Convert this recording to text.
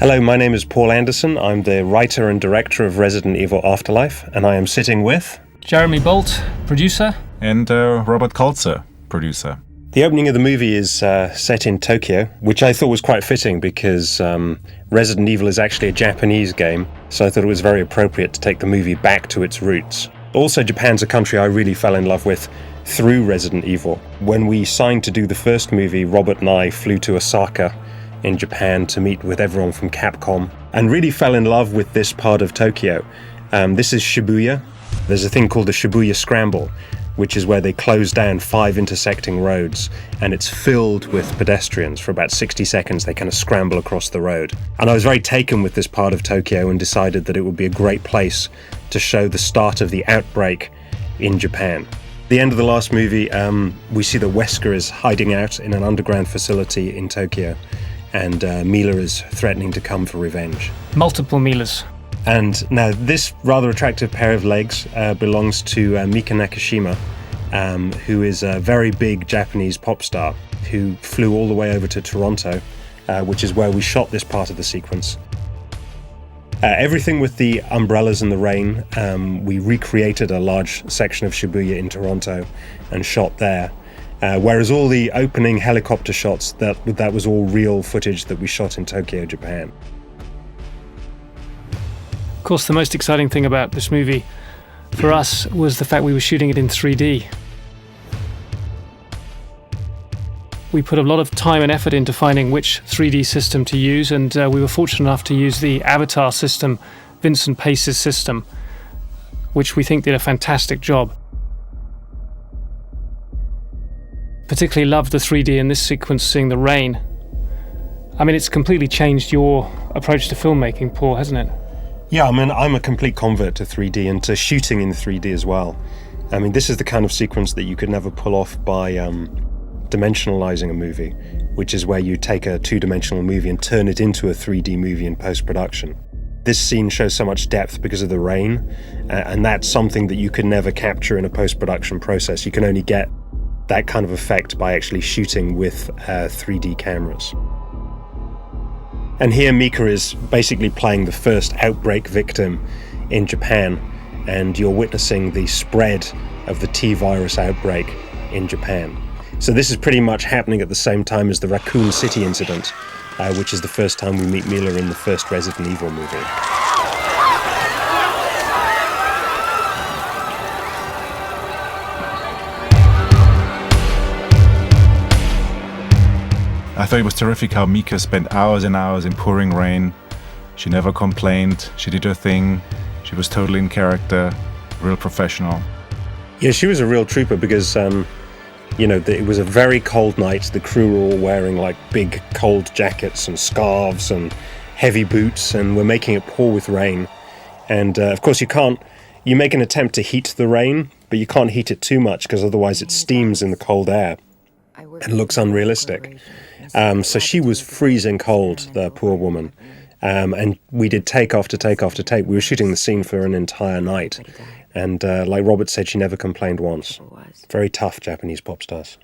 Hello, my name is Paul Anderson. I'm the writer and director of Resident Evil Afterlife, and I am sitting with Jeremy Bolt, producer. And Robert Kolzer, producer. The opening of the movie is set in Tokyo, which I thought was quite fitting because Resident Evil is actually a Japanese game, so I thought it was very appropriate to take the movie back to its roots. Also, Japan's a country I really fell in love with through Resident Evil. When we signed to do the first movie, Robert and I flew to Osaka in Japan to meet with everyone from Capcom and really fell in love with this part of Tokyo. This is Shibuya. There's a thing called the Shibuya Scramble, which is where they close down 5 intersecting roads, and it's filled with pedestrians. For about 60 seconds they kind of scramble across the road. And I was very taken with this part of Tokyo and decided that it would be a great place to show the start of the outbreak in Japan. The end of the last movie, we see that Wesker is hiding out in an underground facility in Tokyo, and Mila is threatening to come for revenge. Multiple Milas. And now this rather attractive pair of legs belongs to Mika Nakashima, who is a very big Japanese pop star who flew all the way over to Toronto, which is where we shot this part of the sequence. Everything with the umbrellas and the rain, we recreated a large section of Shibuya in Toronto and shot there. Whereas all the opening helicopter shots, that was all real footage that we shot in Tokyo, Japan. Of course, the most exciting thing about this movie for us was the fact we were shooting it in 3D. We put a lot of time and effort into finding which 3D system to use, and we were fortunate enough to use the Avatar system, Vincent Pace's system, which we think did a fantastic job. Particularly loved the 3D in this sequence, seeing the rain. I mean, it's completely changed your approach to filmmaking, Paul, hasn't it? Yeah, I mean, I'm a complete convert to 3D and to shooting in 3D as well. I mean, this is the kind of sequence that you could never pull off by dimensionalizing a movie, which is where you take a two-dimensional movie and turn it into a 3D movie in post-production. This scene shows so much depth because of the rain, and that's something that you could never capture in a post-production process. You can only get that kind of effect by actually shooting with 3D cameras. And here Mika is basically playing the first outbreak victim in Japan, and you're witnessing the spread of the T-virus outbreak in Japan. So this is pretty much happening at the same time as the Raccoon City incident, which is the first time we meet Mila in the first Resident Evil movie. I thought it was terrific how Mika spent hours and hours in pouring rain. She never complained, she did her thing, she was totally in character, real professional. Yeah, she was a real trooper because, it was a very cold night. The crew were all wearing like big cold jackets and scarves and heavy boots, and we're making it pour with rain. And of course you make an attempt to heat the rain, but you can't heat it too much because otherwise it steams in the cold air and looks unrealistic. So she was freezing cold, the poor woman. And we did take after take after take. We were shooting the scene for an entire night. And like Robert said, she never complained once. Very tough Japanese pop stars.